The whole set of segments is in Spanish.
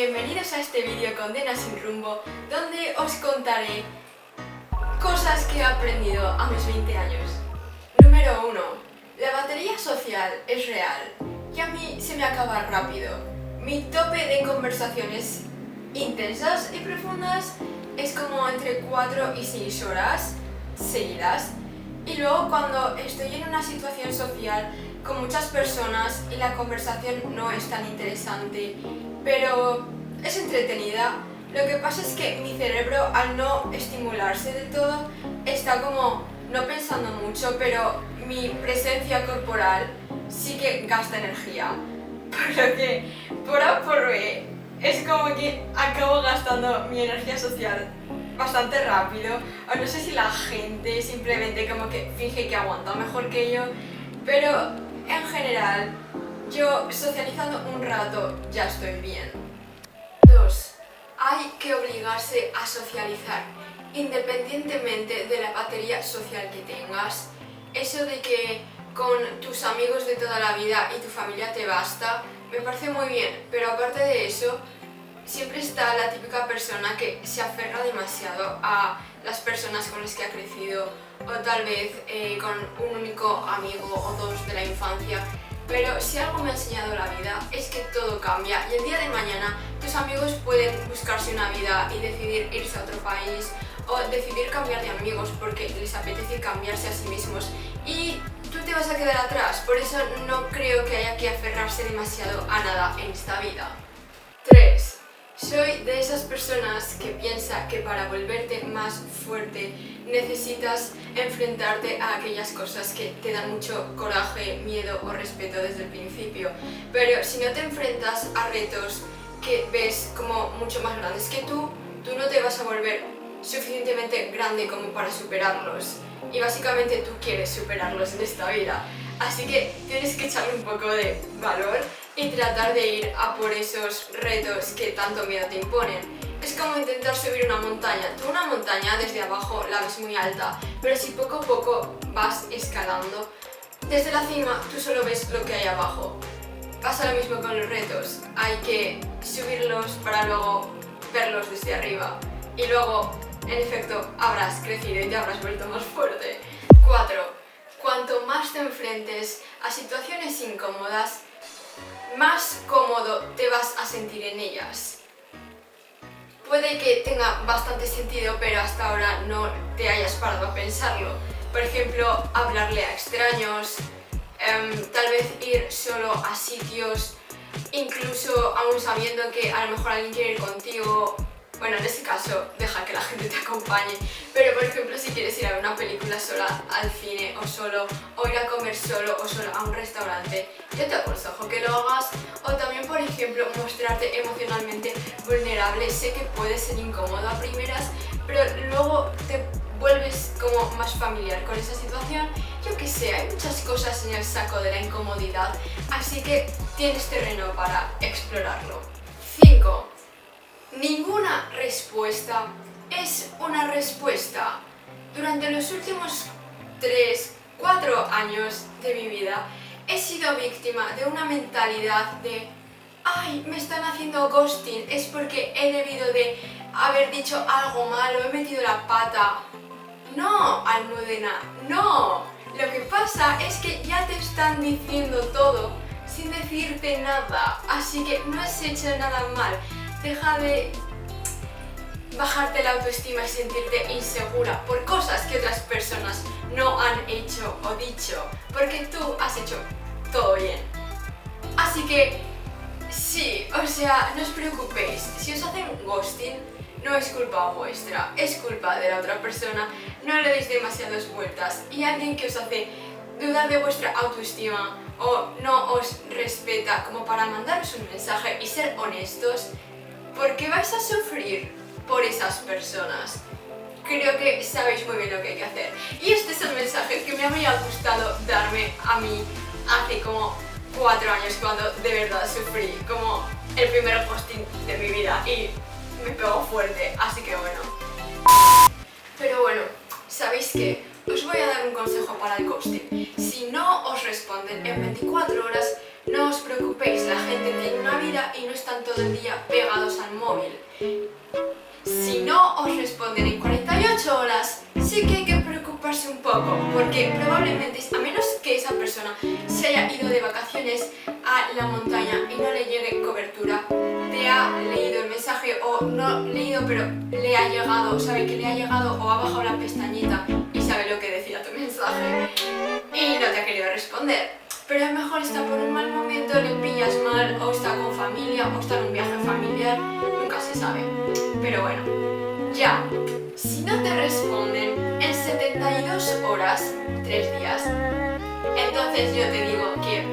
bienvenidos a este vídeo Condena sin rumbo, donde os contaré cosas que he aprendido a mis 20 años. Número 1. La batería social es real y a mí se me acaba rápido. Mi tope de conversaciones intensas y profundas es como entre 4 y 6 horas seguidas. Y luego cuando estoy en una situación social con muchas personas y la conversación no es tan interesante, pero es entretenida, lo que pasa es que mi cerebro, al no estimularse del todo, está como no pensando mucho, pero mi presencia corporal sí que gasta energía. Por lo que, por A por B, es como que acabo gastando mi energía social bastante rápido, o no sé si la gente simplemente como que finge que aguanta mejor que yo, pero en general, yo socializando un rato ya estoy bien. 2. Hay que obligarse a socializar, independientemente de la batería social que tengas. Eso de que con tus amigos de toda la vida y tu familia te basta, me parece muy bien, pero aparte de eso, siempre está la típica persona que se aferra demasiado a las personas con las que ha crecido, o tal vez con un único amigo o dos de la infancia. Pero si algo me ha enseñado la vida es que todo cambia y el día de mañana tus amigos pueden buscarse una vida y decidir irse a otro país o decidir cambiar de amigos porque les apetece cambiarse a sí mismos y tú te vas a quedar atrás. Por eso no creo que haya que aferrarse demasiado a nada en esta vida. 3. Soy de esas personas que piensa que para volverte más fuerte necesitas enfrentarte a aquellas cosas que te dan mucho coraje, miedo o respeto desde el principio. Pero si no te enfrentas a retos que ves como mucho más grandes que tú no te vas a volver suficientemente grande como para superarlos. Y básicamente tú quieres superarlos en esta vida. Así que tienes que echarle un poco de valor y tratar de ir a por esos retos que tanto miedo te imponen. Es como intentar subir una montaña. Tú una montaña desde abajo la ves muy alta, pero si poco a poco vas escalando, desde la cima tú solo ves lo que hay abajo. Pasa lo mismo con los retos. Hay que subirlos para luego verlos desde arriba. Y luego, en efecto, habrás crecido y te habrás vuelto más fuerte. 4. Cuanto más te enfrentes a situaciones incómodas, más cómodo te vas a sentir en ellas. Puede que tenga bastante sentido, pero hasta ahora no te hayas parado a pensarlo. Por ejemplo, hablarle a extraños, tal vez ir solo a sitios, incluso aún sabiendo que a lo mejor alguien quiere ir contigo. Bueno, en ese caso, deja que la gente te acompañe, pero por ejemplo, si quieres ir a ver una película sola al cine o solo, o ir a comer solo o solo a un restaurante, yo te aconsejo que lo hagas. O también, por ejemplo, mostrarte emocionalmente vulnerable. Sé que puede ser incómodo a primeras, pero luego te vuelves como más familiar con esa situación. Yo que sé, hay muchas cosas en el saco de la incomodidad, así que tienes terreno para explorarlo. 5. Ninguna respuesta es una respuesta. Durante los últimos 3-4 años de mi vida he sido víctima de una mentalidad de ¡ay, me están haciendo ghosting! Es porque he debido de haber dicho algo malo, he metido la pata. No, Almudena, no. Lo que pasa es que ya te están diciendo todo sin decirte nada, así que no has hecho nada mal. Deja de bajarte la autoestima y sentirte insegura por cosas que otras personas no han hecho o dicho, porque tú has hecho todo bien. Así que sí, o sea, no os preocupéis, si os hacen ghosting no es culpa vuestra, es culpa de la otra persona, no le deis demasiadas vueltas. Y alguien que os hace dudar de vuestra autoestima o no os respeta como para mandaros un mensaje y ser honestos, porque vais a sufrir por esas personas. Creo que sabéis muy bien lo que hay que hacer. Y este es el mensaje que me habría gustado darme a mí hace como 4 años, cuando de verdad sufrí como el primer ghosting de mi vida y me pegó fuerte, así que bueno. Pero bueno, ¿sabéis qué? Os voy a dar un consejo para el ghosting. Si no os responden en 24 horas, no no os preocupéis, la gente tiene una vida y no están todo el día pegados al móvil. Si no os responden en 48 horas, sí que hay que preocuparse un poco, porque probablemente, a menos que esa persona se haya ido de vacaciones a la montaña y no le llegue cobertura, te ha leído el mensaje o no leído, pero le ha llegado, sabe que le ha llegado o ha bajado la pestañita y sabe lo que decía tu mensaje y no te ha querido responder. Pero a lo mejor está por un mal momento, le pillas mal, o está con familia, o está en un viaje familiar, nunca se sabe. Pero bueno, ya, si no te responden en 72 horas, 3 días, entonces yo te digo que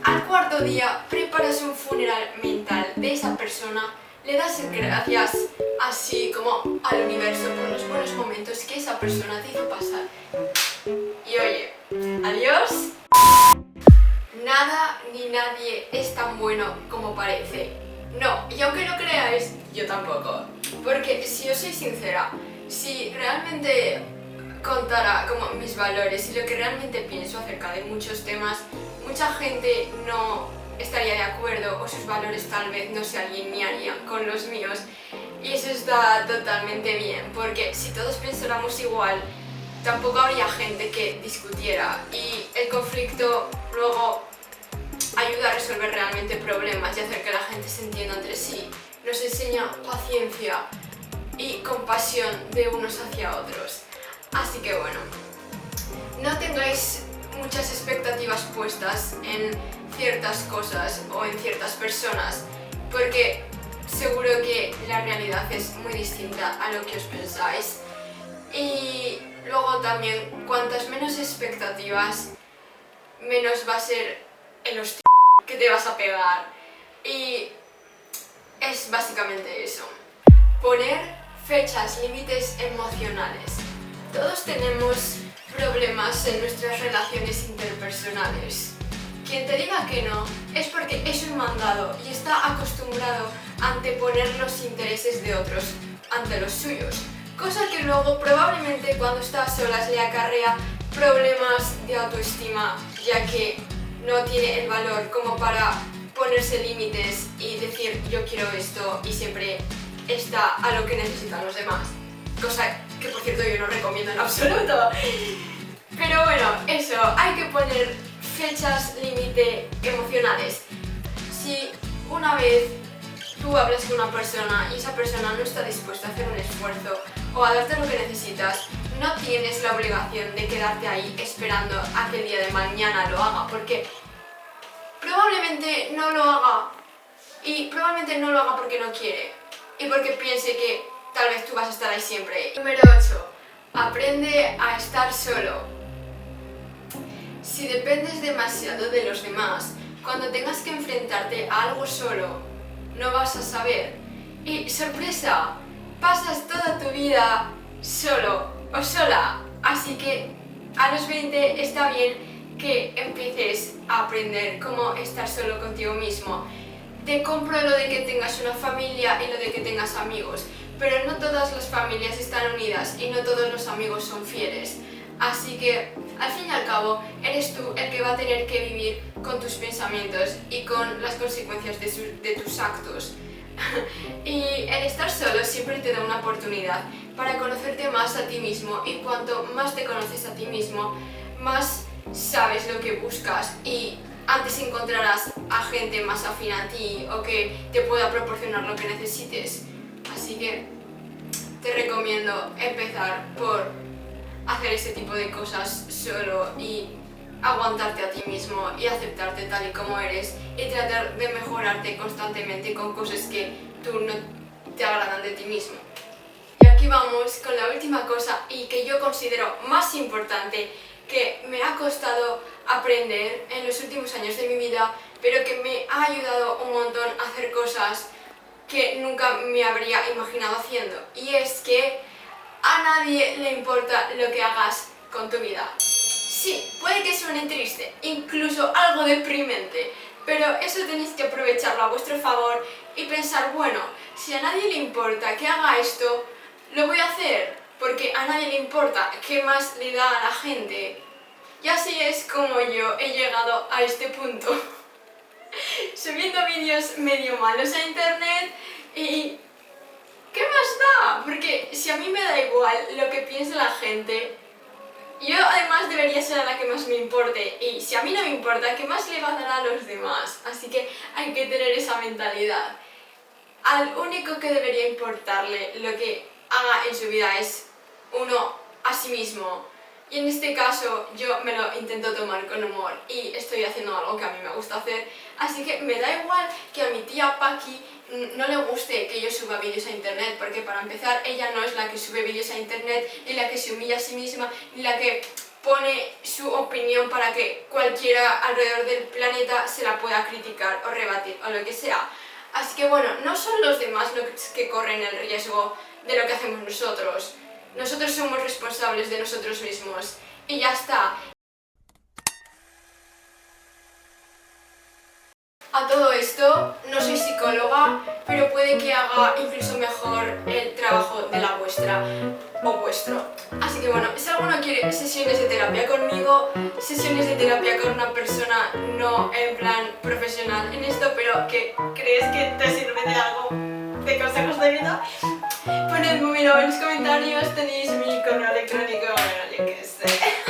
al cuarto día preparas un funeral mental de esa persona, le das gracias así como al universo por los buenos momentos que esa persona te hizo pasar. Y oye, adiós. Nada ni nadie es tan bueno como parece. No, y aunque no creáis, yo tampoco. Porque si os soy sincera, si realmente contara como mis valores y lo que realmente pienso acerca de muchos temas, mucha gente no estaría de acuerdo o sus valores tal vez no se alinearían con los míos. Y eso está totalmente bien, porque si todos pensáramos igual, tampoco habría gente que discutiera y el conflicto luego ayuda a resolver realmente problemas y hacer que la gente se entienda entre sí. Nos enseña paciencia y compasión de unos hacia otros. Así que bueno, no tengáis muchas expectativas puestas en ciertas cosas o en ciertas personas, porque seguro que la realidad es muy distinta a lo que os pensáis. Y luego también, cuantas menos expectativas, menos va a ser el hostia que te vas a pegar. Y es básicamente eso. Poner fechas, límites emocionales. Todos tenemos problemas en nuestras relaciones interpersonales. Quien te diga que no es porque es un mandado y está acostumbrado a anteponer los intereses de otros ante los suyos. Cosa que luego probablemente cuando está a solas le acarrea problemas de autoestima, ya que no tiene el valor como para ponerse límites y decir yo quiero esto y siempre está a lo que necesitan los demás. Cosa que por cierto yo no recomiendo en absoluto. Pero bueno, eso, hay que poner fechas límite emocionales. Si una vez tú hablas con una persona y esa persona no está dispuesta a hacer un esfuerzo o a darte lo que necesitas, no tienes la obligación de quedarte ahí esperando a que el día de mañana lo haga, porque probablemente no lo haga y probablemente no lo haga porque no quiere y porque piense que tal vez tú vas a estar ahí siempre. Número 8. Aprende a estar solo. Si dependes demasiado de los demás, cuando tengas que enfrentarte a algo solo, no vas a saber. Y sorpresa, pasas toda tu vida solo o sola. Así que a los 20 está bien que empieces a aprender cómo estar solo contigo mismo. Te compro lo de que tengas una familia y lo de que tengas amigos, pero no todas las familias están unidas y no todos los amigos son fieles. Así que, al fin y al cabo, eres tú el que va a tener que vivir con tus pensamientos y con las consecuencias de tus actos. Y el estar solo siempre te da una oportunidad para conocerte más a ti mismo, y cuanto más te conoces a ti mismo, más sabes lo que buscas y antes encontrarás a gente más afín a ti o que te pueda proporcionar lo que necesites. Así que te recomiendo empezar por hacer ese tipo de cosas solo y aguantarte a ti mismo y aceptarte tal y como eres y tratar de mejorarte constantemente con cosas que tú no te agradan de ti mismo. Y aquí vamos con la última cosa y que yo considero más importante, que me ha costado aprender en los últimos años de mi vida, pero que me ha ayudado un montón a hacer cosas que nunca me habría imaginado haciendo, y es que a nadie le importa lo que hagas con tu vida. Sí, puede que suene triste, incluso algo deprimente, pero eso tenéis que aprovecharlo a vuestro favor y pensar, bueno, si a nadie le importa que haga esto, lo voy a hacer, porque a nadie le importa qué más le da a la gente. Y así es como yo he llegado a este punto, subiendo vídeos medio malos a internet y... ¿qué más da? Porque si a mí me da igual lo que piense la gente, yo además debería ser a la que más me importe, y si a mí no me importa, ¿qué más le va a dar a los demás? Así que hay que tener esa mentalidad. Al único que debería importarle lo que haga en su vida es uno a sí mismo. Y en este caso yo me lo intento tomar con humor y estoy haciendo algo que a mí me gusta hacer, así que me da igual que a mi tía Paqui no le guste que yo suba vídeos a internet, porque para empezar ella no es la que sube vídeos a internet, ni la que se humilla a sí misma, ni la que pone su opinión para que cualquiera alrededor del planeta se la pueda criticar o rebatir o lo que sea. Así que bueno, no son los demás los que corren el riesgo de lo que hacemos nosotros. Nosotros somos responsables de nosotros mismos y ya está. A todo esto, no soy psicóloga, pero puede que haga incluso mejor el trabajo de la vuestra o vuestro. Así que bueno, si alguno quiere sesiones de terapia conmigo, sesiones de terapia con una persona no en plan profesional en esto, pero que crees que te sirve de algo, de consejos de vida, ponedmelo en los comentarios, tenéis mi correo electrónico, bueno, yo qué sé.